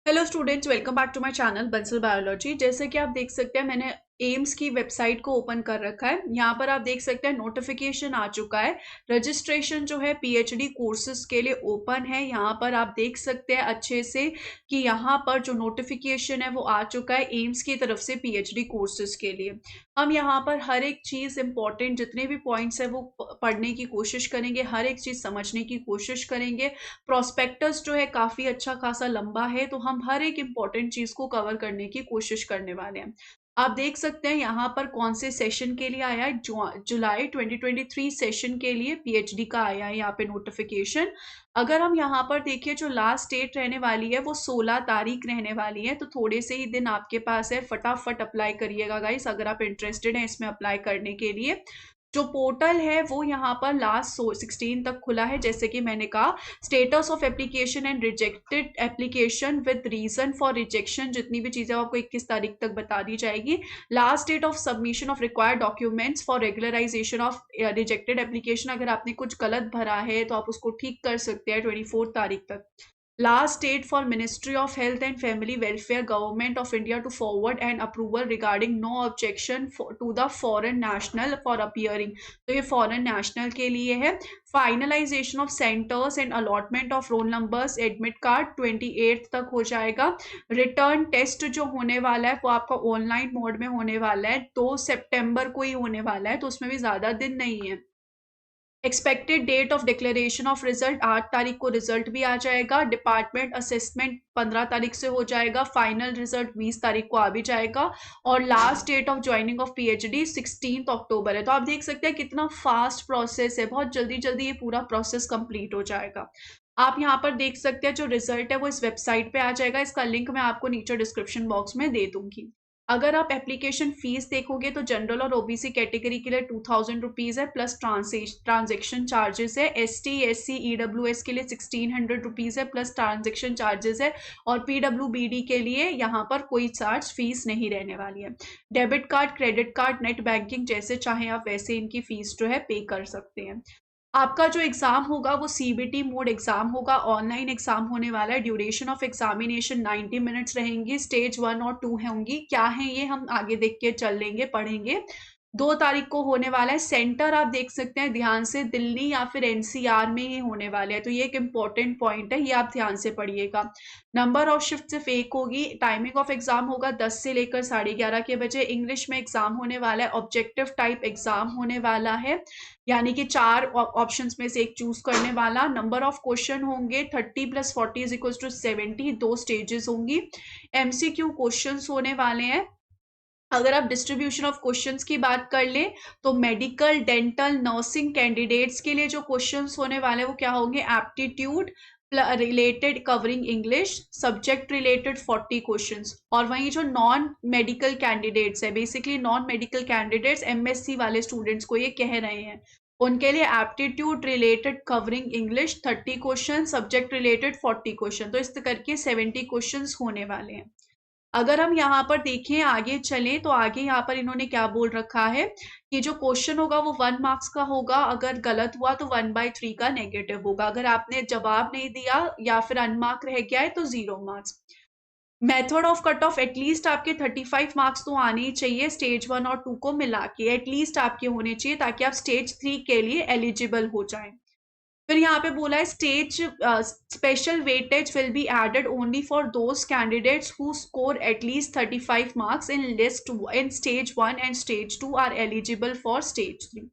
Hello students, welcome back to my channel Bansal biology. जैसे कि आप देख सकते हैं, मैंने एम्स की वेबसाइट को ओपन कर रखा है। यहाँ पर आप देख सकते हैं नोटिफिकेशन आ चुका है। रजिस्ट्रेशन जो है पीएचडी कोर्सेज के लिए ओपन है। यहाँ पर आप देख सकते हैं अच्छे से कि यहाँ पर जो नोटिफिकेशन है वो आ चुका है एम्स की तरफ से पीएचडी कोर्सेज के लिए। हम यहाँ पर हर एक चीज़ इंपॉर्टेंट जितने भी पॉइंट्स है वो पढ़ने की कोशिश करेंगे, हर एक चीज़ समझने की कोशिश करेंगे। प्रोस्पेक्टस जो है काफ़ी अच्छा खासा लंबा है, तो हम हर एक इम्पॉर्टेंट चीज़ को कवर करने की कोशिश करने वाले हैं। आप देख सकते हैं यहाँ पर कौन से सेशन के लिए आया है। जुलाई 2023 सेशन के लिए पीएचडी का आया है यहाँ पे नोटिफिकेशन। अगर हम यहाँ पर देखिए, जो लास्ट डेट रहने वाली है वो 16 तारीख रहने वाली है, तो थोड़े से ही दिन आपके पास है। फटाफट अप्लाई करिएगा गाइस, अगर आप इंटरेस्टेड हैं इसमें अप्लाई करने के लिए। जो पोर्टल है वो यहाँ पर लास्ट 16 तक खुला है। जैसे कि मैंने कहा, status of application and rejected application with reason for rejection, जितनी भी चीज़ें आपको 21 तारीख तक बता दी जाएगी। Last date of submission of required documents for regularisation of rejected application, अगर आपने कुछ गलत भरा है तो आप उसको ठीक कर सकते हैं 24 तारीख तक। Last date for Ministry of Health and Family Welfare Government of India to forward an approval regarding no objection to the foreign national for appearing, तो ये foreign national के लिए है। Finalization of centers and allotment of roll numbers admit card 28 तक हो जाएगा। Written test जो होने वाला है वो आपका ऑनलाइन मोड में होने वाला है, 2 सितंबर को ही होने वाला है, तो उसमें भी ज़्यादा दिन नहीं है। Expected date of declaration of result 8 तारीख को रिजल्ट भी आ जाएगा। डिपार्टमेंट असेसमेंट 15 तारीख से हो जाएगा। फाइनल रिजल्ट 20 तारीख को आ भी जाएगा। और last date of joining of PhD 16 October है। तो आप देख सकते हैं कितना फास्ट प्रोसेस है, बहुत जल्दी जल्दी ये पूरा प्रोसेस कंप्लीट हो जाएगा। आप यहाँ पर देख सकते हैं जो रिजल्ट है वो इस वेबसाइट पे आ जाएगा। इसका लिंक मैं आपको नीचे डिस्क्रिप्शन बॉक्स में दे दूंगी। अगर आप एप्लीकेशन फीस देखोगे तो जनरल और ओबीसी कैटेगरी के लिए 2000 रुपीज़ है, प्लस ट्रांजेक्शन चार्जेस है। एसटी एससी ईडब्ल्यूएस के लिए 1600 रुपीज़ है, प्लस ट्रांजेक्शन चार्जेस है। और पीडब्ल्यूबीडी के लिए यहाँ पर कोई चार्ज फीस नहीं रहने वाली है। Debit card, credit card, net banking जैसे चाहे आप वैसे इनकी फीस जो है पे कर सकते हैं। आपका जो एग्जाम होगा वो सीबीटी मोड एग्जाम होगा, ऑनलाइन एग्जाम होने वाला है। ड्यूरेशन ऑफ एग्जामिनेशन 90 मिनट्स रहेंगी। स्टेज 1 और 2 होंगी। क्या है ये हम आगे देख के चल लेंगे, पढ़ेंगे। 2 तारीख को होने वाला है। सेंटर आप देख सकते हैं ध्यान से, दिल्ली या फिर एनसीआर में ही होने वाले हैं, तो ये एक इंपॉर्टेंट पॉइंट है, ये आप ध्यान से पढ़िएगा। नंबर ऑफ शिफ्ट सिर्फ एक होगी। टाइमिंग ऑफ एग्जाम होगा 10 से लेकर 11:30 के बजे। इंग्लिश में एग्जाम होने वाला है। ऑब्जेक्टिव टाइप एग्जाम होने वाला है, यानी कि 4 ऑप्शंस में से एक चूज करने वाला। नंबर ऑफ क्वेश्चन होंगे 30 + 40 = 70। 2 स्टेजेस होंगी। एमसीक्यू क्वेश्चंस होने वाले हैं। अगर आप डिस्ट्रीब्यूशन ऑफ क्वेश्चंस की बात कर ले तो मेडिकल, डेंटल, नर्सिंग कैंडिडेट्स के लिए जो क्वेश्चंस होने वाले हैं वो क्या होंगे, aptitude related covering English, subject related 40 questions. और वहीं जो नॉन मेडिकल कैंडिडेट्स है, basically non medical candidates MSc वाले स्टूडेंट्स को ये कह रहे हैं, उनके लिए aptitude related covering English 30 question, subject related 40 question, तो इस करके 70 क्वेश्चंस होने वाले हैं। अगर हम यहाँ पर देखें, आगे चलें, तो आगे यहाँ पर इन्होंने क्या बोल रखा है कि जो क्वेश्चन होगा वो 1 मार्क्स का होगा। अगर गलत हुआ तो 1/3 का नेगेटिव होगा। अगर आपने जवाब नहीं दिया या फिर अनमार्क रह गया है तो 0 marks. Method of cut off, at least आपके 35 मार्क्स तो आने ही चाहिए स्टेज 1 और 2 को मिला के, एटलीस्ट आपके होने चाहिए, ताकि आप स्टेज 3 के लिए एलिजिबल हो जाएं। फिर यहाँ पे बोला है stage special weightage will be added only for those candidates who score at least 35 marks in list in stage 1 and stage 2 are eligible for stage 3।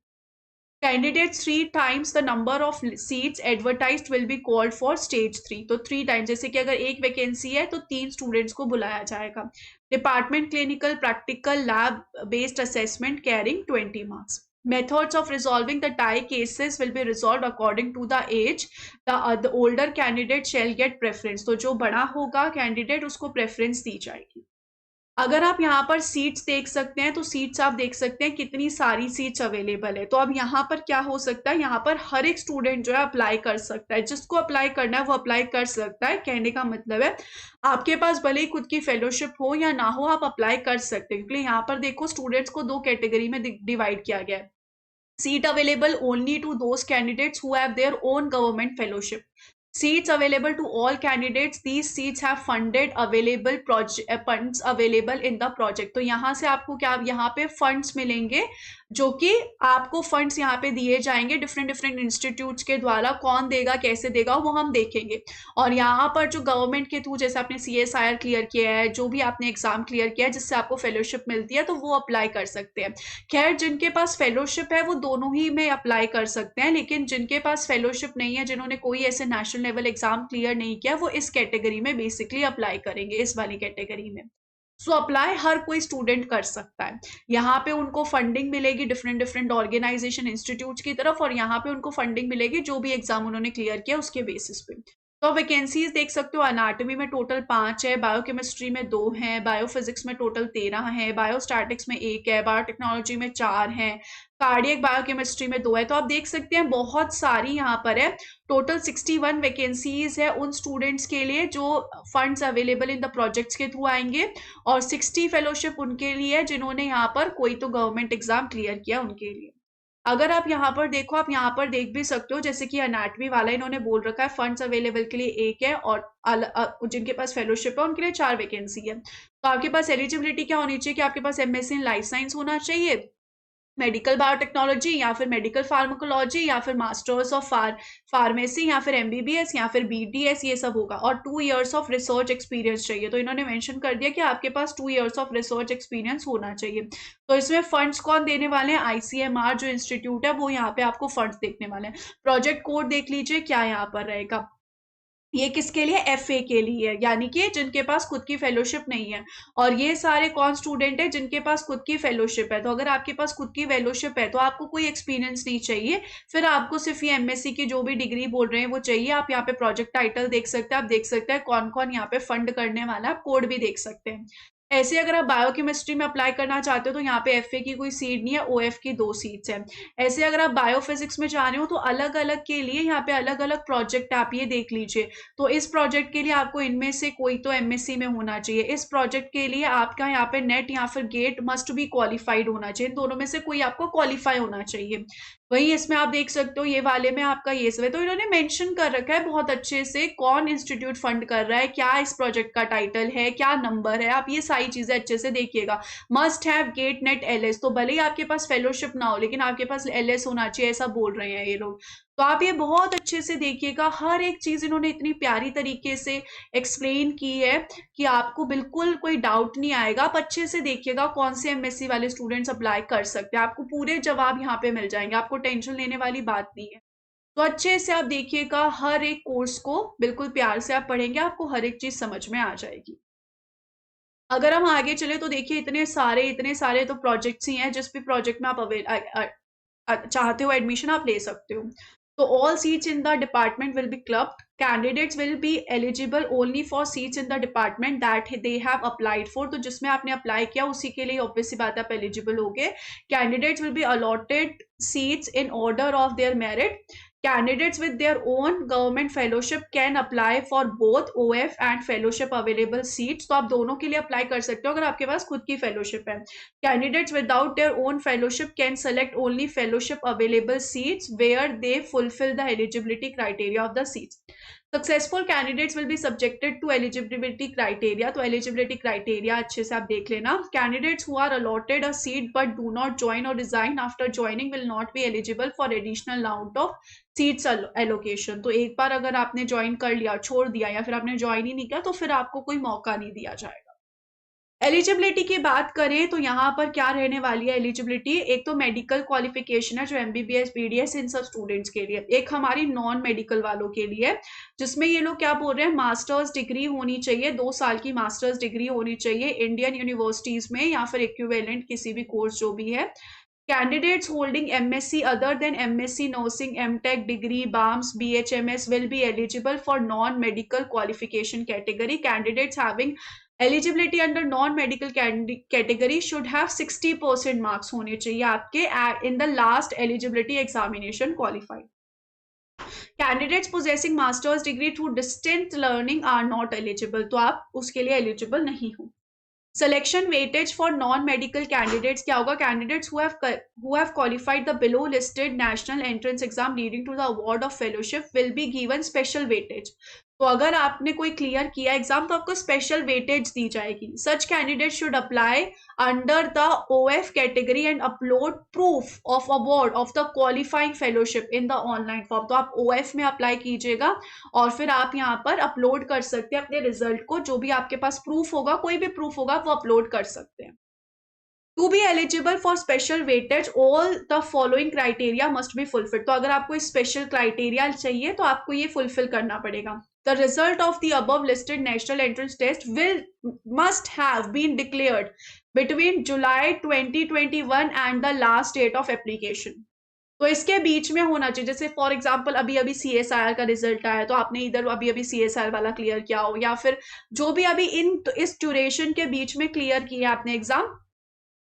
Candidates 3 times the number of seats advertised will be called for stage 3। तो 3 times, जैसे कि अगर एक vacancy है तो 3 students को बुलाया जाएगा। Department clinical practical lab based assessment carrying 20 marks. Methods of resolving the tie cases will be resolved according to the age. The older candidate shall get preference. तो जो बड़ा होगा कैंडिडेट उसको प्रेफरेंस दी जाएगी। अगर आप यहाँ पर सीट्स देख सकते हैं तो सीट्स आप देख सकते हैं कितनी सारी सीट्स अवेलेबल है। तो अब यहाँ पर क्या हो सकता है, यहाँ पर हर एक स्टूडेंट जो है अप्लाई कर सकता है। जिसको अप्लाई करना है वो अप्लाई कर सकता है। कहने का मतलब है आपके पास भले ही खुद की फेलोशिप हो या ना हो, आप अप्लाई कर सकते हैं। क्योंकि यहाँ पर देखो स्टूडेंट्स को 2 कैटेगरी में डिवाइड किया गया है। Seat available only to those candidates who have their own government fellowship. Seats available to all candidates. These seats have funded available project funds available in the project. तो यहाँ से आपको क्या, यहाँ पे फंड्स मिलेंगे जो कि आपको फंड्स यहाँ पे दिए जाएंगे डिफरेंट डिफरेंट इंस्टीट्यूट्स के द्वारा। कौन देगा, कैसे देगा, वो हम देखेंगे। और यहाँ पर जो गवर्नमेंट के थ्रू, जैसे आपने CSIR क्लियर किया है, जो भी आपने एग्जाम क्लियर किया है जिससे आपको फेलोशिप मिलती है, तो वो अप्लाई कर सकते हैं। खैर, जिनके पास फेलोशिप है वो दोनों ही में अप्लाई कर सकते हैं, लेकिन जिनके पास फेलोशिप नहीं है, जिन्होंने कोई ऐसे नेशनल लेवल एग्जाम क्लियर नहीं किया, वो इस कैटेगरी में बेसिकली अप्लाई करेंगे, इस वाली कैटेगरी में। सो अप्लाई हर कोई स्टूडेंट कर सकता है। यहाँ पे उनको फंडिंग मिलेगी डिफरेंट डिफरेंट ऑर्गेनाइजेशन इंस्टीट्यूट की तरफ, और यहाँ पे उनको फंडिंग मिलेगी जो भी एग्जाम उन्होंने क्लियर किया उसके बेसिस पे। तो वैकेंसीज देख सकते हो, अनाटॉमी में टोटल 5 है, बायोकेमिस्ट्री में 2 है, बायोफिजिक्स में टोटल 13 है, बायोस्टैटिक्स में 1 है, बायोटेक्नोलॉजी में 4 है, कार्डियक बायोकेमिस्ट्री में 2 है। तो आप देख सकते हैं बहुत सारी यहाँ पर है। टोटल 61 वैकेंसीज है उन स्टूडेंट्स के लिए जो funds available in the projects के थ्रू आएंगे, और 60 फेलोशिप उनके लिए जिन्होंने यहाँ पर कोई तो गवर्नमेंट एग्जाम क्लियर किया उनके लिए। अगर आप यहाँ पर देखो, आप यहाँ पर देख भी सकते हो, जैसे कि एनाटॉमी वाला इन्होंने बोल रखा है फंड्स अवेलेबल के लिए 1 है, और जिनके पास फेलोशिप है उनके लिए 4 वैकेंसी है। तो आपके पास एलिजिबिलिटी क्या होनी चाहिए कि आपके पास MSc इन लाइफ साइंस होना चाहिए, मेडिकल बायोटेक्नोलॉजी, या फिर मेडिकल फार्माकोलॉजी, या फिर मास्टर्स ऑफ फार्मेसी, या फिर MBBS, या फिर BDS, ये सब होगा। और 2 इयर्स ऑफ रिसर्च एक्सपीरियंस चाहिए। तो इन्होंने मेंशन कर दिया कि आपके पास 2 इयर्स ऑफ रिसर्च एक्सपीरियंस होना चाहिए। तो इसमें फंड्स कौन देने वाले हैं, ICMR जो इंस्टीट्यूट है वो यहाँ पे आपको फंड्स देखने वाले हैं। प्रोजेक्ट कोड देख लीजिए क्या यहाँ पर रहेगा। ये किसके लिए, FA के लिए, यानी कि जिनके पास खुद की फेलोशिप नहीं है। और ये सारे कौन स्टूडेंट है जिनके पास खुद की फेलोशिप है। तो अगर आपके पास खुद की फेलोशिप है तो आपको कोई एक्सपीरियंस नहीं चाहिए, फिर आपको सिर्फ ये MSc की जो भी डिग्री बोल रहे हैं वो चाहिए। आप यहाँ पे प्रोजेक्ट टाइटल देख सकते हैं, आप देख सकते हैं कौन कौन यहाँ पे फंड करने वाला है, आप कोड भी देख सकते हैं। ऐसे अगर आप बायोकेमिस्ट्री में अप्लाई करना चाहते हो तो यहाँ पे FA की कोई सीट नहीं है, OF की 2 सीट्स हैं। ऐसे अगर आप बायोफिजिक्स में जा रहे हो तो अलग अलग के लिए यहाँ पे अलग अलग प्रोजेक्ट आप ये देख लीजिए। तो इस प्रोजेक्ट के लिए आपको इनमें से कोई तो MSc में होना चाहिए। इस प्रोजेक्ट के लिए आपका यहाँ पे नेट या फिर गेट मस्ट बी क्वालिफाइड होना चाहिए। इन दोनों में से कोई आपको क्वालिफाई होना चाहिए। वही इसमें आप देख सकते हो ये वाले में आपका ये सब है। तो इन्होंने मेंशन कर रखा है बहुत अच्छे से कौन इंस्टीट्यूट फंड कर रहा है, क्या इस प्रोजेक्ट का टाइटल है, क्या नंबर है, आप ये सारी चीजें अच्छे से देखिएगा। Must have get net LS, तो भले ही आपके पास फेलोशिप ना हो लेकिन आपके पास LS होना चाहिए, ऐसा बोल रहे हैं ये लोग। तो आप ये बहुत अच्छे से देखिएगा, हर एक चीज इन्होंने इतनी प्यारी तरीके से एक्सप्लेन की है कि आपको बिल्कुल कोई डाउट नहीं आएगा। आप अच्छे से देखिएगा कौन से MSc वाले स्टूडेंट्स अप्लाई कर सकते हैं, आपको पूरे जवाब यहाँ पे मिल जाएंगे, आपको टेंशन लेने वाली बात नहीं है। तो अच्छे से आप देखिएगा, हर एक कोर्स को बिल्कुल प्यार से आप पढ़ेंगे, आपको हर एक चीज समझ में आ जाएगी। अगर हम आगे चले तो देखिए इतने सारे तो प्रोजेक्ट्स ही हैं, जिस भी प्रोजेक्ट में आप चाहते हो एडमिशन आप ले सकते हो। तो all seats in the department will be clubbed, candidates will be eligible only for seats in the department that they have applied for. तो जिसमें आपने अप्लाई किया उसी के लिए ऑब्वियस सी बात है आप एलिजिबल हो गए। Candidates will be allotted seats in order of their merit. Candidates with their own government fellowship can apply for both OF and fellowship available seats. तो आप दोनों के लिए अप्लाई कर सकते हो अगर आपके पास खुद की फेलोशिप है। Candidates without their own fellowship can select only fellowship available seats where they fulfill the eligibility criteria of the seats. Successful candidates will be subjected to eligibility criteria. तो eligibility criteria अच्छे से आप देख लेना। Candidates who are allotted a seat but do not join or resign after joining will not be eligible for additional round of seats allocation. तो एक बार अगर आपने ज्वाइन कर लिया, छोड़ दिया, या फिर आपने ज्वाइन ही नहीं किया तो फिर आपको कोई मौका नहीं दिया जाएगा। एलिजिबिलिटी की बात करें तो यहाँ पर क्या रहने वाली है एलिजिबिलिटी, एक तो मेडिकल क्वालिफिकेशन है जो MBBS BDS इन सब स्टूडेंट्स के लिए, एक हमारी नॉन मेडिकल वालों के लिए जिसमें ये लोग क्या बोल रहे हैं, मास्टर्स डिग्री होनी चाहिए, 2 साल की मास्टर्स डिग्री होनी चाहिए इंडियन यूनिवर्सिटीज में या फिर इक्विवेलेंट किसी भी कोर्स जो भी है। Candidates holding MSc other than MSc Nursing, MTech degree, BAMS, BHMS will be eligible for non-medical qualification category. Candidates having eligibility under non-medical category should have 60% marks होने चाहिए आपके in the last eligibility examination qualified. Candidates possessing master's degree through distance learning are not eligible. तो आप उसके लिए eligible नहीं हो। Selection weightage for non medical candidates क्या होगा, candidates who have qualified the below listed national entrance exam leading to the award of fellowship will be given special weightage। तो अगर आपने कोई क्लियर किया एग्जाम तो आपको स्पेशल वेटेज दी जाएगी। सच candidate should apply under the OF category and upload proof of award of the qualifying fellowship in the online form. तो आप OF में अप्लाई कीजिएगा और फिर आप यहाँ पर अपलोड कर सकते हैं अपने रिजल्ट को, जो भी आपके पास प्रूफ होगा, कोई भी प्रूफ होगा वो अपलोड कर सकते हैं। To be eligible for special weightage all the following criteria must be fulfilled. तो अगर आपको स्पेशल क्राइटेरिया चाहिए तो आपको ये फुलफिल करना पड़ेगा। The result of the above listed national entrance test must have been declared between July 2021 and the last date of application। तो इसके बीच में होना चाहिए, जैसे फॉर एग्जांपल अभी अभी CSIR का रिजल्ट आया तो आपने इधर अभी अभी CSIR वाला क्लियर किया हो, या फिर जो भी अभी इस ड्यूरेशन के बीच में क्लियर किया आपने एग्जाम,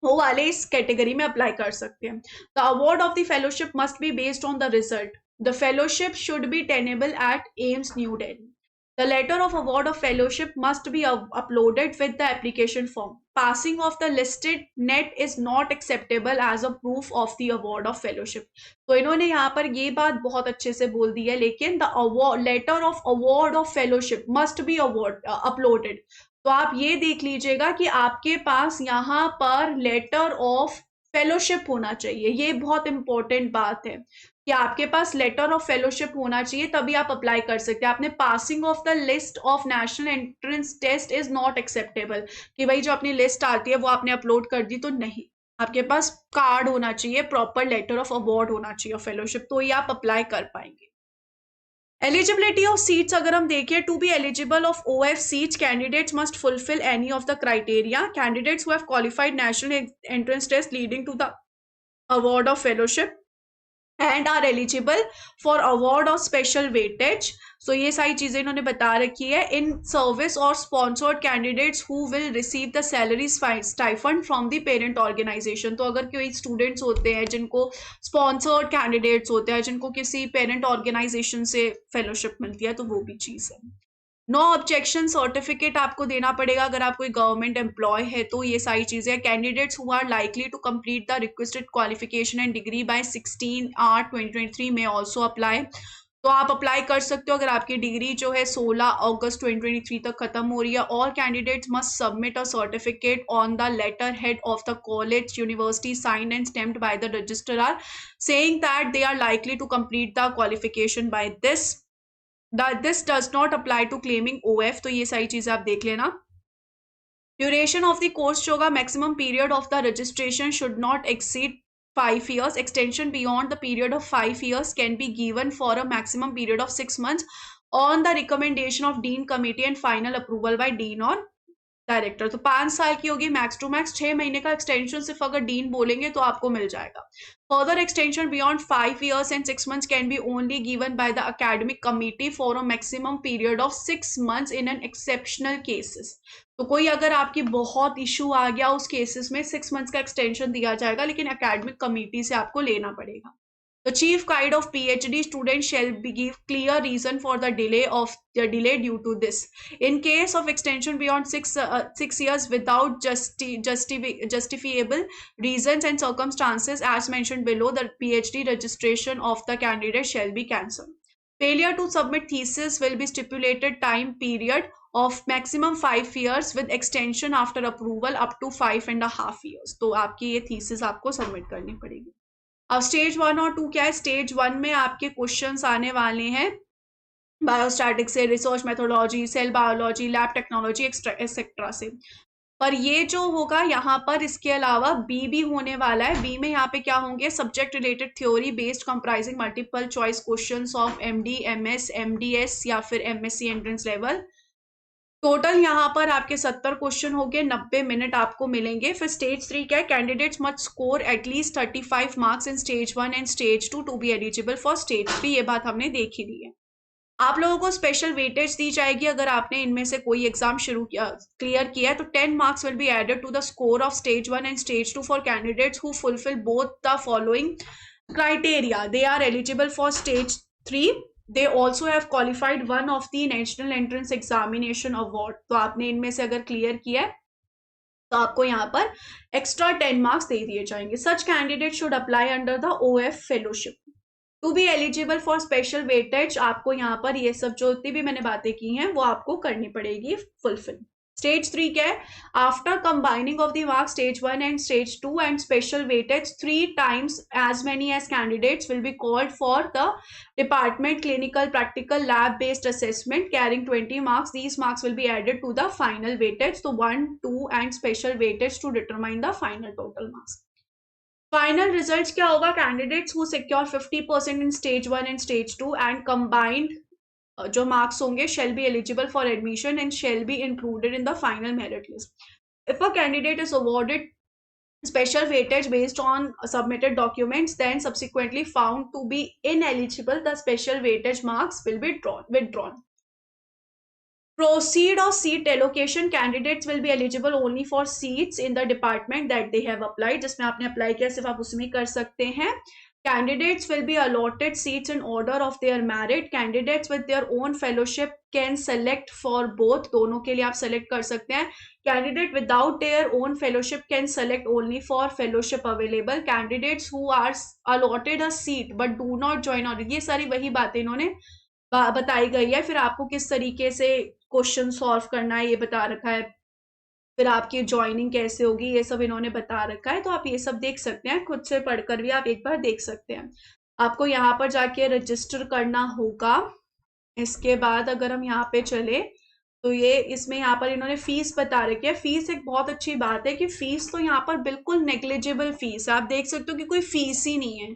वो वाले इस कैटेगरी में अप्लाई कर सकते हैं। The award of the fellowship must be based on the result. The fellowship should be tenable at AIIMS New Delhi. The letter of award of fellowship must be uploaded with the application form. Passing of the listed net is not acceptable as a proof of the award of fellowship। तो इन्होंने यहाँ पर ये बात बहुत अच्छे से बोल दी है, लेकिन the award letter of award of fellowship must be uploaded। तो आप ये देख लीजिएगा कि आपके पास यहाँ पर लेटर ऑफ फेलोशिप होना चाहिए। ये बहुत इंपॉर्टेंट बात है कि आपके पास लेटर ऑफ फेलोशिप होना चाहिए, तभी आप अप्लाई कर सकते हैं। आपने passing of the list of national entrance test is not acceptable, कि भाई जो अपनी लिस्ट आती है वो आपने अपलोड कर दी, तो नहीं, आपके पास कार्ड होना चाहिए, प्रॉपर लेटर ऑफ अवार्ड होना चाहिए फेलोशिप, तो ये आप अप्लाई कर पाएंगे। एलिजिबिलिटी ऑफ सीट्स अगर हम देखें, to be eligible of OF seats candidates must fulfil any of the criteria. Candidates who have qualified national entrance test leading to the award of fellowship and are eligible for award of special weightage। so ये सारी चीजें इन्होंने बता रखी है। in service or sponsored candidates who will receive the salary stipend from the parent organization। तो अगर कोई स्टूडेंट्स होते हैं जिनको स्पॉन्सर्ड कैंडिडेट्स होते हैं, जिनको किसी पेरेंट ऑर्गेनाइजेशन से फेलोशिप मिलती है, तो वो भी चीज है। नो ऑब्जेक्शन सर्टिफिकेट आपको देना पड़ेगा अगर आप कोई गवर्नमेंट एम्प्लॉय है, तो ये सारी चीजें। Candidates who are likely to complete the requested qualification and degree by 16/8/2023 में ऑल्सो अप्लाई। तो आप अप्लाई कर सकते हो अगर आपकी डिग्री जो है 16 अगस्त 2023 तक खत्म हो रही है। All candidates must submit a certificate on the letterhead of the college university signed and stamped by the registrar saying that they are likely to complete the qualification by this. This does not apply to claiming OF। तो ये सारी चीजें आप देख लेना। Duration of the course जो होगा, maximum period of the registration should not exceed 5 years। Extension beyond the period of 5 years can be given for a maximum period of 6 months on the recommendation of dean committee and final approval bye dean और director. तो 5 साल की होगी max to max. 6 महीने का extension सिर्फ अगर dean बोलेंगे तो आपको मिल जाएगा। Further extension beyond 5 years and 6 months can be only given by the academic committee for a maximum period of 6 months in an exceptional cases. तो कोई अगर आपकी बहुत इशू आ गया, उस केसेस में 6 months का एक्सटेंशन दिया जाएगा, लेकिन अकेडमिक कमिटी से आपको लेना पड़ेगा। The chief guide of PhD students shall give clear reason for the delay due to this। In case of extension beyond 6 years without justifiable reasons and circumstances as mentioned below, the PhD registration of the candidate shall be cancelled। Failure to submit thesis will be stipulated time period of maximum 5 years with extension after approval up to 5.5 years। तो आपकी ये thesis आपको submit करनी पड़ेगी। अब stage 1 और 2 क्या है? स्टेज 1 में आपके क्वेश्चंस आने वाले हैं बायोस्टैटिक्स से, research methodology, cell biology, lab technology etcetera से। पर ये जो होगा यहाँ पर, इसके अलावा बी भी होने वाला है। बी में यहाँ पे क्या होंगे? Subject related theory based comprising multiple choice questions of MD, MS, MDS या फिर MSc एंट्रेंस लेवल। टोटल यहाँ पर आपके 70 क्वेश्चन हो गए, 90 मिनट आपको मिलेंगे। फिर स्टेज 3 क्या है? Candidates must score at least 35 marks in stage 1 and stage 2 to be eligible for stage 3। ये बात हमने देख ही ली है। आप लोगों को स्पेशल वेटेज दी जाएगी अगर आपने इनमें से कोई एग्जाम क्लियर किया है, तो 10 marks will be added to the score of stage 1 and stage 2 for candidates who fulfil both the following criteria. They are eligible for stage 3। they also have qualified one of the national entrance examination award। तो आपने इनमें से अगर clear किया है तो आपको यहाँ पर एक्स्ट्रा 10 मार्क्स दे दिए जाएंगे। Such candidate should apply under the OF fellowship to be eligible for special weightage. आपको यहाँ पर ये सब जो भी मैंने बातें की हैं वो आपको करनी पड़ेगी फुलफिल। स्टेज 3 क्या है? After combining of the marks stage 1 and stage 2 and special weightage 3 times as many as candidates will be called for the department clinical practical lab based assessment carrying 20 marks. These marks will be added to the final weightage, so 1, 2 and special weightage to determine the final total marks. Final results क्या होगा? Candidates who secure 50% in stage 1 and stage 2 and combined जो marks होंगे shall be eligible for admission and shall be included in the final merit list. If a candidate is awarded special weightage based on submitted documents then subsequently found to be ineligible, the special weightage marks will be withdrawn. Proceed or seat allocation, candidates will be eligible only for seats in the department that they have applied. जिसमें आपने apply किया सिर्फ आप उसमें कर सकते हैं। Candidates will be allotted seats in order of their merit. Candidates with their own fellowship can select for both, दोनों के लिए आप select कर सकते हैं। Candidate without their own fellowship can select only for fellowship available. Candidates who are allotted a seat but do not join audit, ये सारी वही बातें इन्होंने बताई गई है। फिर आपको किस तरीके से क्वेश्चन सॉल्व करना है ये बता रखा है, फिर आपकी ज्वाइनिंग कैसे होगी ये सब इन्होंने बता रखा है। तो आप ये सब देख सकते हैं, खुद से पढ़कर भी आप एक बार देख सकते हैं। आपको यहाँ पर जाके रजिस्टर करना होगा। इसके बाद अगर हम यहाँ पे चले तो ये इसमें यहाँ पर इन्होंने फीस बता रखी है। फीस एक बहुत अच्छी बात है कि फीस तो यहाँ पर बिल्कुल नेग्लिजिबल फीस है, आप देख सकते हो कि कोई फीस ही नहीं है।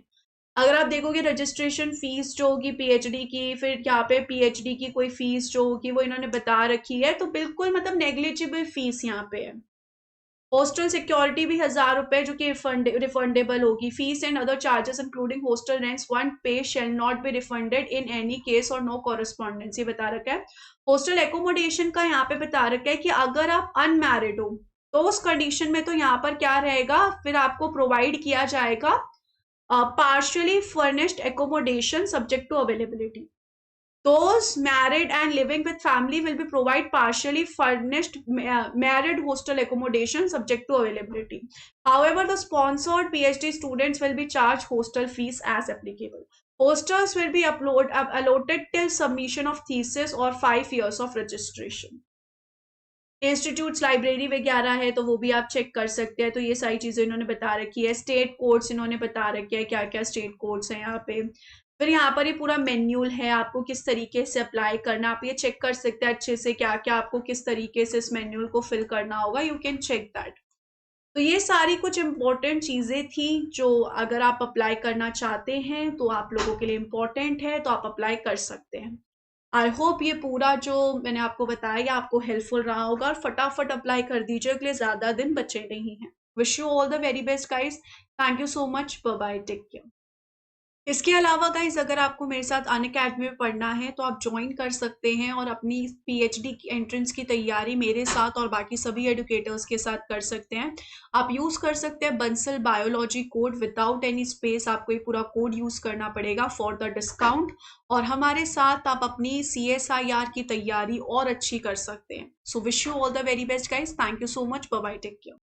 अगर आप देखोगे रजिस्ट्रेशन फीस जो होगी पीएचडी की, फिर यहाँ पे पीएचडी की कोई फीस जो होगी वो इन्होंने बता रखी है, तो बिल्कुल मतलब नेग्लिजिबल फीस यहाँ पे है। हॉस्टल सिक्योरिटी भी 1000 रुपए जो कि रिफंडेबल होगी। Fees and other charges including hostel rents once paid shall not be refunded in any case और नो कॉरेस्पॉन्डेंस, ये बता रखा है। हॉस्टल एकोमोडेशन का यहाँ पे बता रखा है कि अगर आप अनमैरिड हो तो उस कंडीशन में तो यहाँ पर क्या रहेगा, फिर आपको प्रोवाइड किया जाएगा partially furnished accommodation subject to availability. Those married and living with family will be provide partially furnished married hostel accommodation subject to availability. However, the sponsored PhD students will be charged hostel fees as applicable. Hostels will be allotted till submission of thesis or 5 years of registration. Institutes library वगैरह है तो वो भी आप check कर सकते हैं। तो ये सारी चीज़ें इन्होंने बता रखी है। स्टेट कोड्स इन्होंने बता रखे हैं, क्या क्या स्टेट कोड्स हैं यहाँ पे। फिर यहाँ पर ये पूरा मेन्यूल है, आपको किस तरीके से अप्लाई करना, आप ये चेक कर सकते हैं अच्छे से क्या क्या आपको किस तरीके से इस मेन्यूल को फिल करना होगा। You can check that. तो ये सारी कुछ इम्पोर्टेंट चीज़ें थी जो अगर आप अप्लाई करना चाहते हैं तो आप लोगों के लिए इम्पोर्टेंट है, तो आप अप्लाई कर सकते हैं। आई होप ये पूरा जो मैंने आपको बताया आपको हेल्पफुल रहा होगा, और फटाफट अप्लाई कर दीजिए, अगले ज़्यादा दिन बचे नहीं हैं। Wish you all the very best guys. Thank you so much, bye bye, take care. इसके अलावा गाइस अगर आपको मेरे साथ अनअकैडमी में पढ़ना है तो आप ज्वाइन कर सकते हैं और अपनी पीएचडी की एंट्रेंस की तैयारी मेरे साथ और बाकी सभी एडुकेटर्स के साथ कर सकते हैं। आप यूज़ कर सकते हैं Bansal biology code without any space, आपको ये पूरा कोड यूज़ करना पड़ेगा फॉर द डिस्काउंट, और हमारे साथ आप अपनी CSIR की तैयारी और अच्छी कर सकते हैं। So wish you all the very best guys. Thank you so much, bye bye, take care.